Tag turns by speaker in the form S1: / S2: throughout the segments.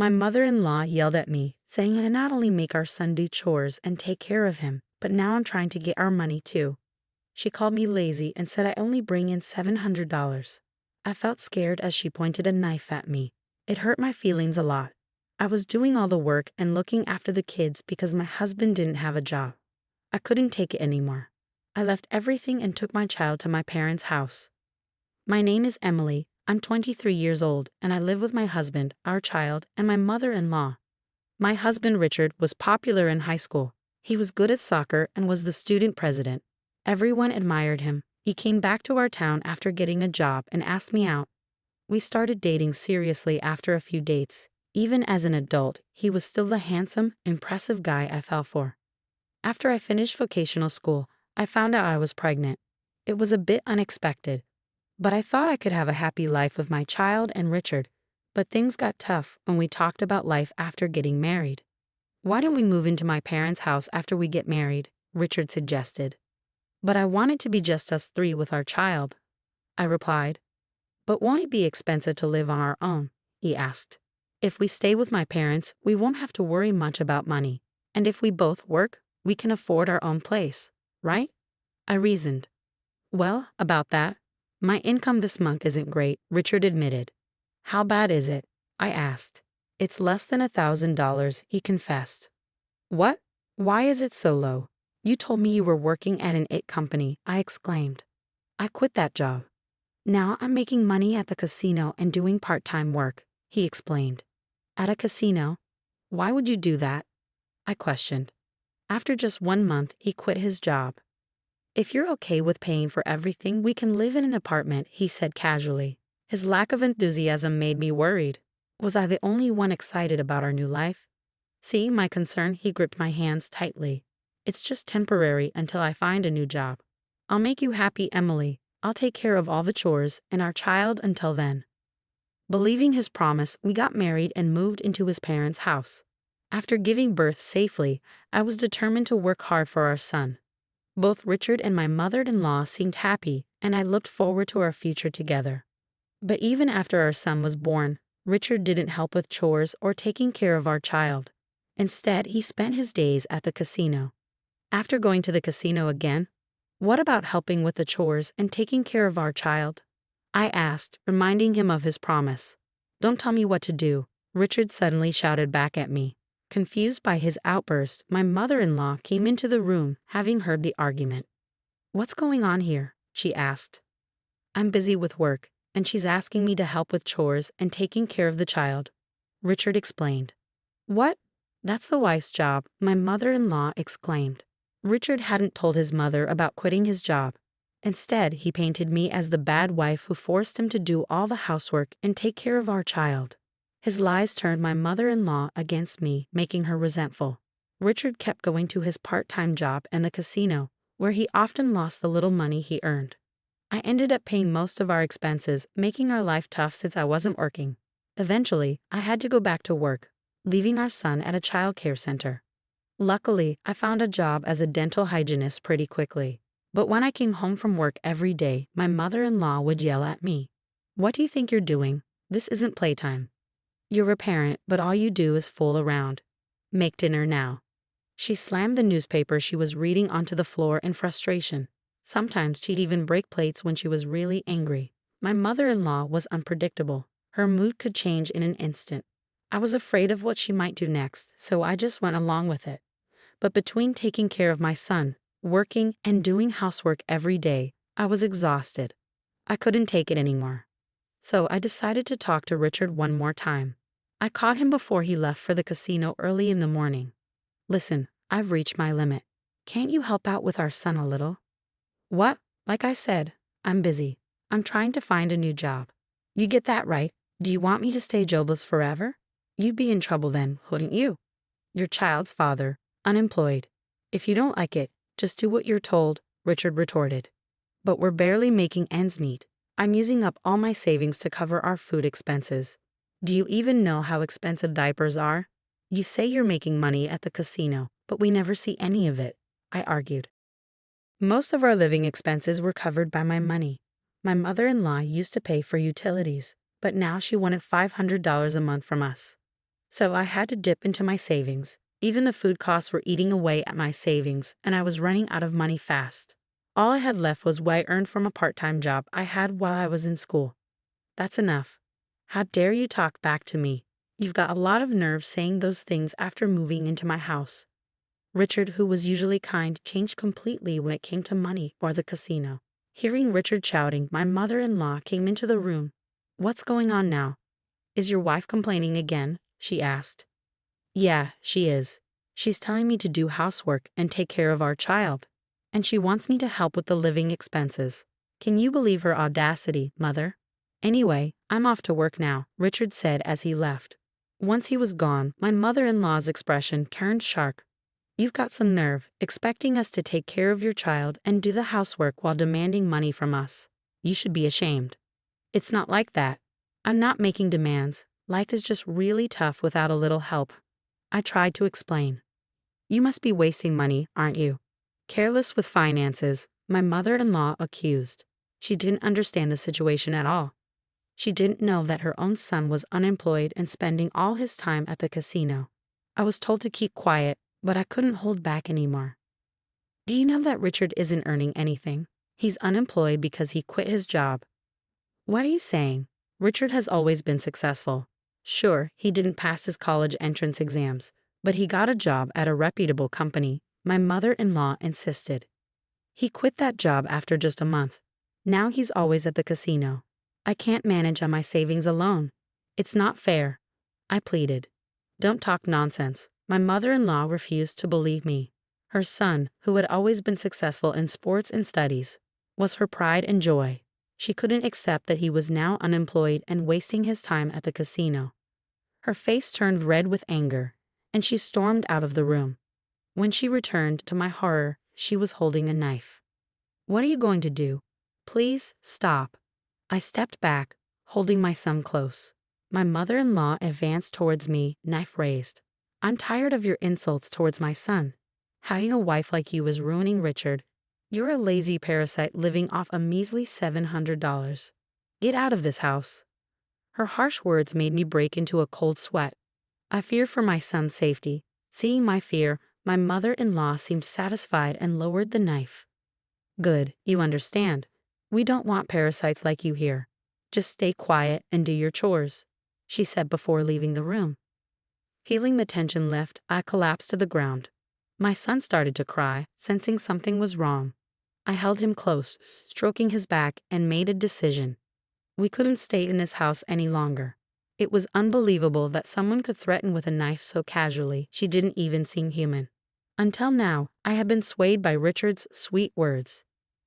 S1: My mother-in-law yelled at me, saying I not only make our son do chores and take care of him, but now I'm trying to get our money too. She called me lazy and said I only bring in $700. I felt scared as she pointed a knife at me. It hurt my feelings a lot. I was doing all the work and looking after the kids because my husband didn't have a job. I couldn't take it anymore. I left everything and took my child to my parents' house. My name is Emily. I'm 23 years old, and I live with my husband, our child, and my mother-in-law. My husband, Richard, was popular in high school. He was good at soccer and was the student president. Everyone admired him. He came back to our town after getting a job and asked me out. We started dating seriously after a few dates. Even as an adult, he was still the handsome, impressive guy I fell for. After I finished vocational school, I found out I was pregnant. It was a bit unexpected, but I thought I could have a happy life with my child and Richard. But things got tough when we talked about life after getting married. Why don't we move into my parents' house after we get married? Richard suggested. But I want it to be just us three with our child, I replied. But won't it be expensive to live on our own? He asked. If we stay with my parents, we won't have to worry much about money. And if we both work, we can afford our own place, right? I reasoned. Well, about that, my income this month isn't great, Richard admitted. How bad is it? I asked. It's less than $1,000, he confessed. What? Why is it so low? You told me you were working at an IT company, I exclaimed. I quit that job. Now I'm making money at the casino and doing part-time work, he explained. At a casino? Why would you do that? I questioned. After just 1 month, he quit his job. If you're okay with paying for everything, we can live in an apartment, he said casually. His lack of enthusiasm made me worried. Was I the only one excited about our new life? See my concern? He gripped my hands tightly. It's just temporary until I find a new job. I'll make you happy, Emily. I'll take care of all the chores and our child until then. Believing his promise, we got married and moved into his parents' house. After giving birth safely, I was determined to work hard for our son. Both Richard and my mother-in-law seemed happy, and I looked forward to our future together. But even after our son was born, Richard didn't help with chores or taking care of our child. Instead, he spent his days at the casino. After going to the casino again, what about helping with the chores and taking care of our child? I asked, reminding him of his promise. Don't tell me what to do, Richard suddenly shouted back at me. Confused by his outburst, my mother-in-law came into the room, having heard the argument. What's going on here? She asked. I'm busy with work, and she's asking me to help with chores and taking care of the child, Richard explained. What? That's the wife's job, my mother-in-law exclaimed. Richard hadn't told his mother about quitting his job. Instead, he painted me as the bad wife who forced him to do all the housework and take care of our child. His lies turned my mother-in-law against me, making her resentful. Richard kept going to his part-time job in the casino, where he often lost the little money he earned. I ended up paying most of our expenses, making our life tough since I wasn't working. Eventually, I had to go back to work, leaving our son at a child care center. Luckily, I found a job as a dental hygienist pretty quickly. But when I came home from work every day, my mother-in-law would yell at me. What do you think you're doing? This isn't playtime. You're a parent, but all you do is fool around. Make dinner now. She slammed the newspaper she was reading onto the floor in frustration. Sometimes she'd even break plates when she was really angry. My mother-in-law was unpredictable. Her mood could change in an instant. I was afraid of what she might do next, so I just went along with it. But between taking care of my son, working, and doing housework every day, I was exhausted. I couldn't take it anymore. So I decided to talk to Richard one more time. I caught him before he left for the casino early in the morning. Listen, I've reached my limit. Can't you help out with our son a little? What? Like I said, I'm busy. I'm trying to find a new job. You get that right. Do you want me to stay jobless forever? You'd be in trouble then, wouldn't you? Your child's father, unemployed. If you don't like it, just do what you're told, Richard retorted. But we're barely making ends meet. I'm using up all my savings to cover our food expenses. Do you even know how expensive diapers are? You say you're making money at the casino, but we never see any of it, I argued. Most of our living expenses were covered by my money. My mother-in-law used to pay for utilities, but now she wanted $500 a month from us. So I had to dip into my savings. Even the food costs were eating away at my savings, and I was running out of money fast. All I had left was what I earned from a part-time job I had while I was in school. That's enough. How dare you talk back to me? You've got a lot of nerve saying those things after moving into my house. Richard, who was usually kind, changed completely when it came to money or the casino. Hearing Richard shouting, my mother-in-law came into the room. "What's going on now? Is your wife complaining again?" she asked. "Yeah, she is. She's telling me to do housework and take care of our child. And she wants me to help with the living expenses. Can you believe her audacity, mother? Anyway, I'm off to work now," Richard said as he left. Once he was gone, my mother-in-law's expression turned sharp. "You've got some nerve, expecting us to take care of your child and do the housework while demanding money from us. You should be ashamed." "It's not like that. I'm not making demands. Life is just really tough without a little help," I tried to explain. "You must be wasting money, aren't you? Careless with finances," my mother-in-law accused. She didn't understand the situation at all. She didn't know that her own son was unemployed and spending all his time at the casino. I was told to keep quiet, but I couldn't hold back anymore. "Do you know that Richard isn't earning anything? He's unemployed because he quit his job." "What are you saying? Richard has always been successful. Sure, he didn't pass his college entrance exams, but he got a job at a reputable company," my mother-in-law insisted. "He quit that job after just a month. Now he's always at the casino. I can't manage on my savings alone. It's not fair," I pleaded. "Don't talk nonsense." My mother-in-law refused to believe me. Her son, who had always been successful in sports and studies, was her pride and joy. She couldn't accept that he was now unemployed and wasting his time at the casino. Her face turned red with anger, and she stormed out of the room. When she returned, to my horror, she was holding a knife. "What are you going to do? Please, stop." I stepped back, holding my son close. My mother-in-law advanced towards me, knife raised. "I'm tired of your insults towards my son. Having a wife like you is ruining Richard. You're a lazy parasite living off a measly $700. Get out of this house." Her harsh words made me break into a cold sweat. I feared for my son's safety. Seeing my fear, my mother-in-law seemed satisfied and lowered the knife. "Good, you understand. We don't want parasites like you here. Just stay quiet and do your chores," she said before leaving the room. Feeling the tension lift, I collapsed to the ground. My son started to cry, sensing something was wrong. I held him close, stroking his back, and made a decision. We couldn't stay in this house any longer. It was unbelievable that someone could threaten with a knife so casually. She didn't even seem human. Until now, I had been swayed by Richard's sweet words.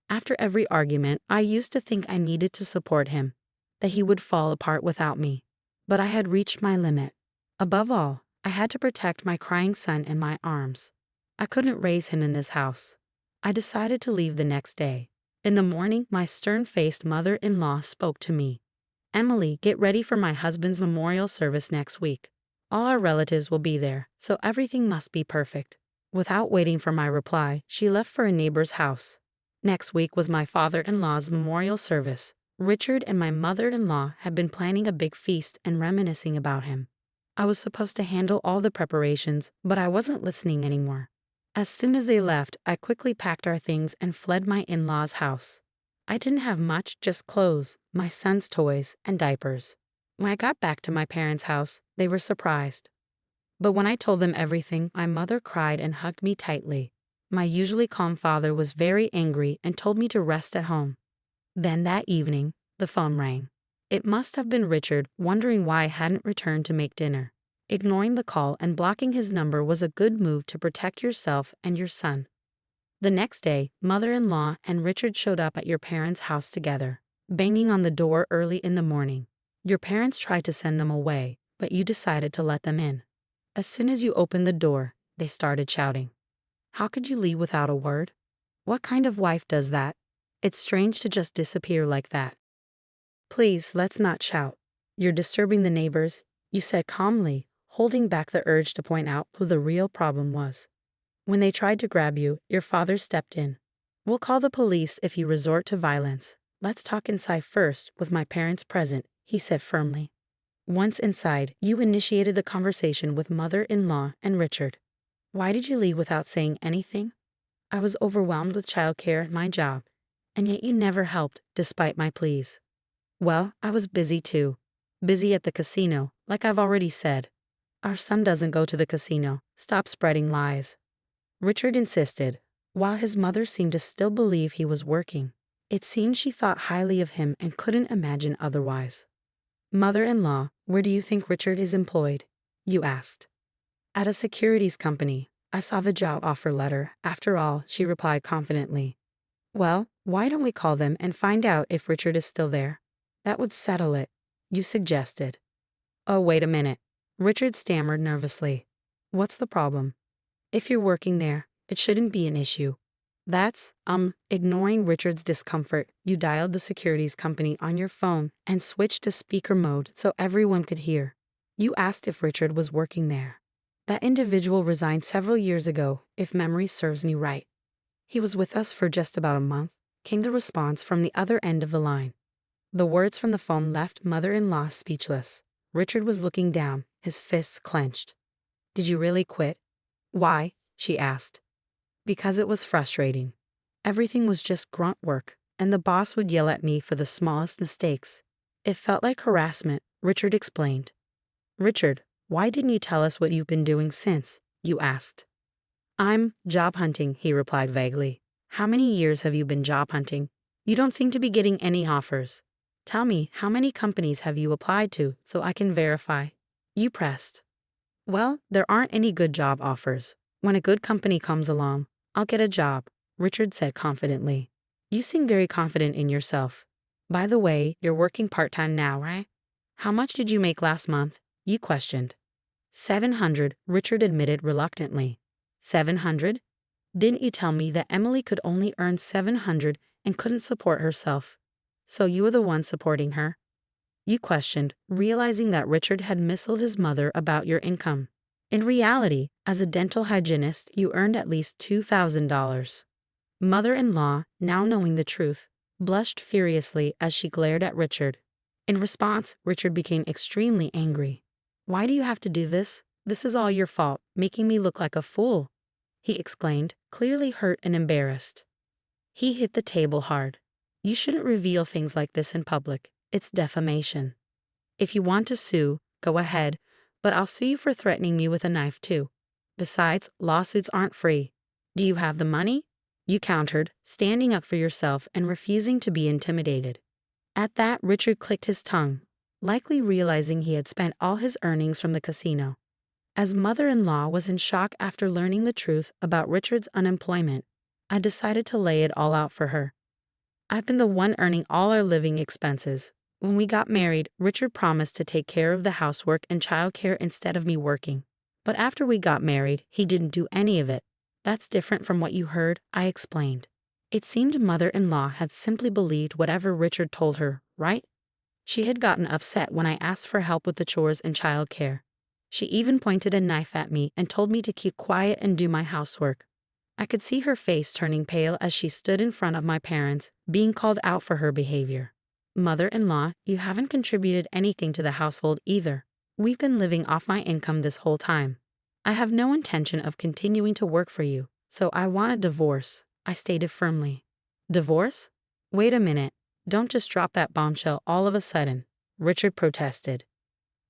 S1: After every argument, I used to think I needed to support him, that he would fall apart without me. But I had reached my limit. Above all, I had to protect my crying son in my arms. I couldn't raise him in this house. I decided to leave the next day. In the morning, my stern-faced mother-in-law spoke to me. "Emily, get ready for my husband's memorial service next week. All our relatives will be there, so everything must be perfect." Without waiting for my reply, she left for a neighbor's house. Next week was my father-in-law's memorial service. Richard and my mother-in-law had been planning a big feast and reminiscing about him. I was supposed to handle all the preparations, but I wasn't listening anymore. As soon as they left, I quickly packed our things and fled my in-laws' house. I didn't have much, just clothes, my son's toys, and diapers. When I got back to my parents' house, they were surprised. But when I told them everything, my mother cried and hugged me tightly. My usually calm father was very angry and told me to rest at home. Then that evening, the phone rang. It must have been Richard, wondering why I hadn't returned to make dinner. Ignoring the call and blocking his number was a good move to protect yourself and your son. The next day, mother-in-law and Richard showed up at your parents' house together, banging on the door early in the morning. Your parents tried to send them away, but you decided to let them in. As soon as you opened the door, they started shouting. "How could you leave without a word? What kind of wife does that? It's strange to just disappear like that." "Please, let's not shout. You're disturbing the neighbors," you said calmly, holding back the urge to point out who the real problem was. When they tried to grab you, your father stepped in. "We'll call the police if you resort to violence. Let's talk inside first with my parents present," he said firmly. Once inside, you initiated the conversation with mother-in-law and Richard. Why did you leave without saying anything? I was overwhelmed with childcare and my job, and yet you never helped despite my pleas. Well, I was busy too. Busy at the casino, like I've already said. Our son doesn't go to the casino. Stop spreading lies. Richard insisted, while his mother seemed to still believe he was working. It seemed she thought highly of him and couldn't imagine otherwise. Mother-in-law, where do you think Richard is employed? You asked. At a securities company. I saw the job offer letter. After all, she replied confidently. Well, why don't we call them and find out if Richard is still there? That would settle it, you suggested. Oh, wait a minute. Richard stammered nervously. What's the problem? If you're working there, it shouldn't be an issue. Ignoring Richard's discomfort, you dialed the securities company on your phone and switched to speaker mode so everyone could hear. You asked if Richard was working there. That individual resigned several years ago, if memory serves me right. He was with us for just about a month, came the response from the other end of the line. The words from the phone left mother-in-law speechless. Richard was looking down, his fists clenched. Did you really quit? Why? She asked. Because it was frustrating. Everything was just grunt work, and the boss would yell at me for the smallest mistakes. It felt like harassment, Richard explained. Richard, why didn't you tell us what you've been doing since? You asked. I'm job hunting, he replied vaguely. How many years have you been job hunting? You don't seem to be getting any offers. Tell me, how many companies have you applied to so I can verify? You pressed. Well, there aren't any good job offers. When a good company comes along, I'll get a job, Richard said confidently. You seem very confident in yourself. By the way, you're working part-time now, right? How much did you make last month? You questioned. 700, Richard admitted reluctantly. 700? Didn't you tell me that Emily could only earn 700 and couldn't support herself? So you were the one supporting her? You questioned, realizing that Richard had misled his mother about your income. In reality, as a dental hygienist, you earned at least $2,000. Mother-in-law, now knowing the truth, blushed furiously as she glared at Richard. In response, Richard became extremely angry. Why do you have to do this? This is all your fault, making me look like a fool, he exclaimed, clearly hurt and embarrassed. He hit the table hard. You shouldn't reveal things like this in public. It's defamation. If you want to sue, go ahead, but I'll sue you for threatening me with a knife too. Besides, lawsuits aren't free. Do you have the money? You countered, standing up for yourself and refusing to be intimidated. At that, Richard clicked his tongue, likely realizing he had spent all his earnings from the casino. As mother-in-law was in shock after learning the truth about Richard's unemployment, I decided to lay it all out for her. I've been the one earning all our living expenses. When we got married, Richard promised to take care of the housework and childcare instead of me working. But after we got married, he didn't do any of it. That's different from what you heard, I explained. It seemed mother-in-law had simply believed whatever Richard told her, right? She had gotten upset when I asked for help with the chores and childcare. She even pointed a knife at me and told me to keep quiet and do my housework. I could see her face turning pale as she stood in front of my parents, being called out for her behavior. Mother-in-law, you haven't contributed anything to the household either. We've been living off my income this whole time. I have no intention of continuing to work for you, so I want a divorce, I stated firmly. Divorce? Wait a minute. Don't just drop that bombshell all of a sudden, Richard protested.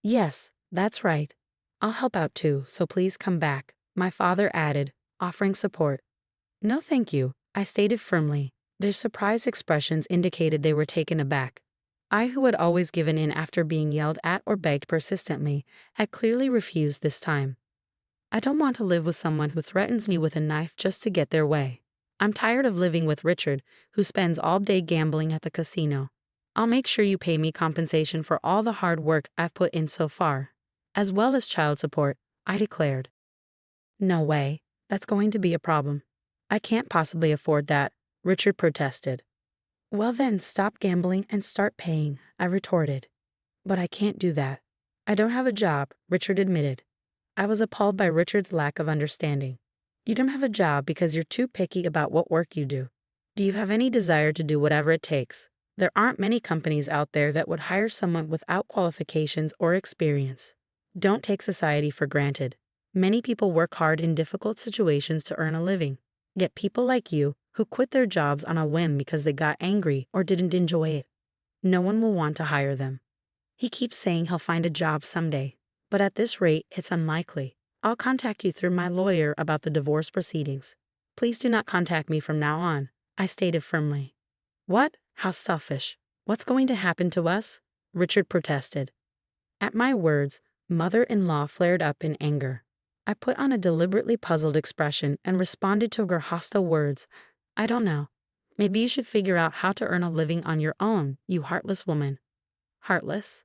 S1: Yes, that's right. I'll help out too, so please come back, my father added, offering support. No thank you, I stated firmly. Their surprised expressions indicated they were taken aback. I, who had always given in after being yelled at or begged persistently, had clearly refused this time. I don't want to live with someone who threatens me with a knife just to get their way. I'm tired of living with Richard, who spends all day gambling at the casino. I'll make sure you pay me compensation for all the hard work I've put in so far, as well as child support, I declared. No way. That's going to be a problem. I can't possibly afford that, Richard protested. Well then, stop gambling and start paying, I retorted. But I can't do that. I don't have a job, Richard admitted. I was appalled by Richard's lack of understanding. You don't have a job because you're too picky about what work you do. Do you have any desire to do whatever it takes? There aren't many companies out there that would hire someone without qualifications or experience. Don't take society for granted. Many people work hard in difficult situations to earn a living. Yet people like you, who quit their jobs on a whim because they got angry or didn't enjoy it, no one will want to hire them. He keeps saying he'll find a job someday, but at this rate, it's unlikely. I'll contact you through my lawyer about the divorce proceedings. Please do not contact me from now on, I stated firmly. What? How selfish. What's going to happen to us? Richard protested. At my words, mother-in-law flared up in anger. I put on a deliberately puzzled expression and responded to her hostile words. I don't know. Maybe you should figure out how to earn a living on your own, you heartless woman. Heartless?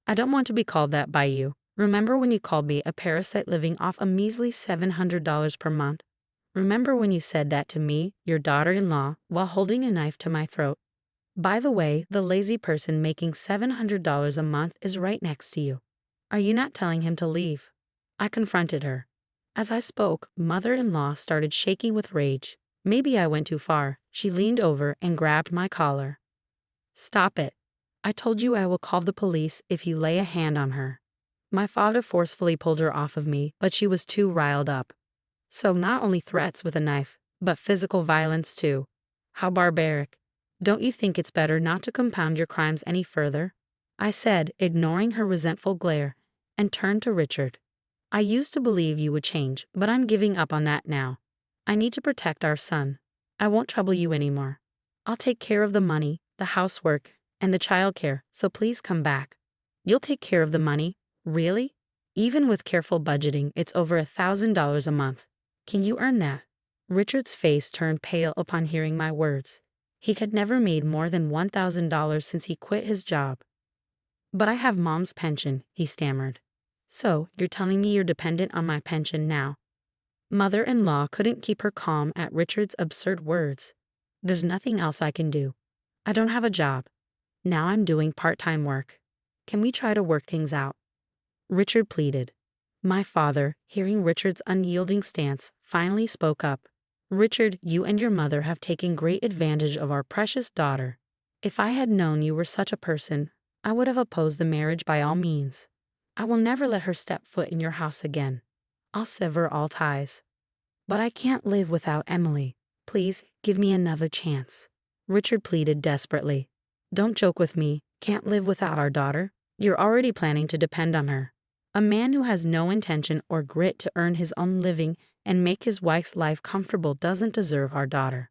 S1: I don't want to be called that by you. Remember when you called me a parasite living off a measly $700 per month? Remember when you said that to me, your daughter-in-law, while holding a knife to my throat? By the way, the lazy person making $700 a month is right next to you. Are you not telling him to leave? I confronted her. As I spoke, mother-in-law started shaking with rage. Maybe I went too far. She leaned over and grabbed my collar. Stop it. I told you I will call the police if you lay a hand on her. My father forcefully pulled her off of me, but she was too riled up. So not only threats with a knife, but physical violence too. How barbaric. Don't you think it's better not to compound your crimes any further? I said, ignoring her resentful glare, and turned to Richard. I used to believe you would change, but I'm giving up on that now. I need to protect our son. I won't trouble you anymore. I'll take care of the money, the housework, and the childcare, so please come back. You'll take care of the money? Really? Even with careful budgeting, it's over $1,000 a month. Can you earn that? Richard's face turned pale upon hearing my words. He had never made more than $1,000 since he quit his job. But I have Mom's pension, he stammered. So, you're telling me you're dependent on my pension now? Mother-in-law couldn't keep her calm at Richard's absurd words. There's nothing else I can do. I don't have a job. Now I'm doing part-time work. Can we try to work things out? Richard pleaded. My father, hearing Richard's unyielding stance, finally spoke up. Richard, you and your mother have taken great advantage of our precious daughter. If I had known you were such a person, I would have opposed the marriage by all means. I will never let her step foot in your house again. I'll sever all ties. But I can't live without Emily. Please, give me another chance. Richard pleaded desperately. Don't joke with me. Can't live without our daughter? You're already planning to depend on her. A man who has no intention or grit to earn his own living and make his wife's life comfortable doesn't deserve our daughter.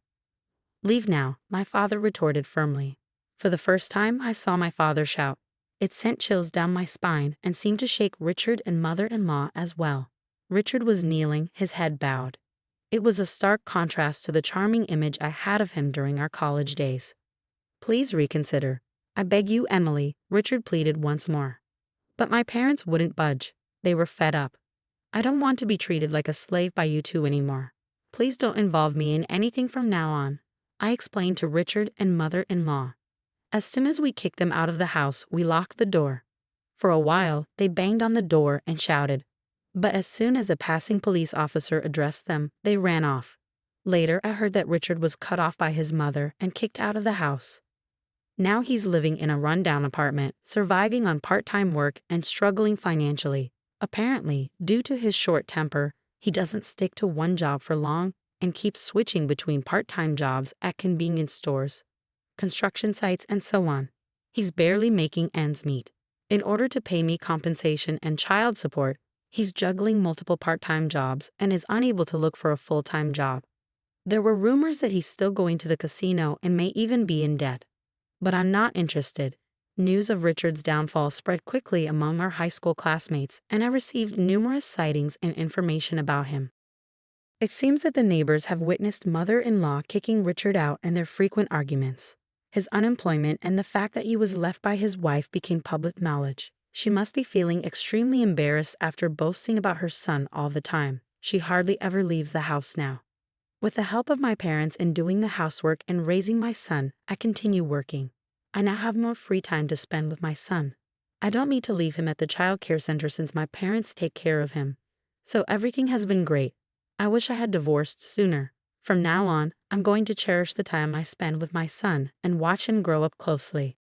S1: Leave now, my father retorted firmly. For the first time, I saw my father shout. It sent chills down my spine and seemed to shake Richard and mother-in-law as well. Richard was kneeling, his head bowed. It was a stark contrast to the charming image I had of him during our college days. Please reconsider. I beg you, Emily, Richard pleaded once more. But my parents wouldn't budge. They were fed up. I don't want to be treated like a slave by you two anymore. Please don't involve me in anything from now on, I explained to Richard and mother-in-law. As soon as we kicked them out of the house, we locked the door. For a while, they banged on the door and shouted. But as soon as a passing police officer addressed them, they ran off. Later, I heard that Richard was cut off by his mother and kicked out of the house. Now he's living in a rundown apartment, surviving on part-time work and struggling financially. Apparently, due to his short temper, he doesn't stick to one job for long and keeps switching between part-time jobs at convenience stores, construction sites, and so on. He's barely making ends meet. In order to pay me compensation and child support, he's juggling multiple part-time jobs and is unable to look for a full-time job. There were rumors that he's still going to the casino and may even be in debt. But I'm not interested. News of Richard's downfall spread quickly among our high school classmates, and I received numerous sightings and information about him. It seems that the neighbors have witnessed mother-in-law kicking Richard out and their frequent arguments. His unemployment and the fact that he was left by his wife became public knowledge. She must be feeling extremely embarrassed after boasting about her son all the time. She hardly ever leaves the house now. With the help of my parents in doing the housework and raising my son, I continue working. I now have more free time to spend with my son. I don't need to leave him at the child care center since my parents take care of him. So everything has been great. I wish I had divorced sooner. From now on, I'm going to cherish the time I spend with my son and watch him grow up closely.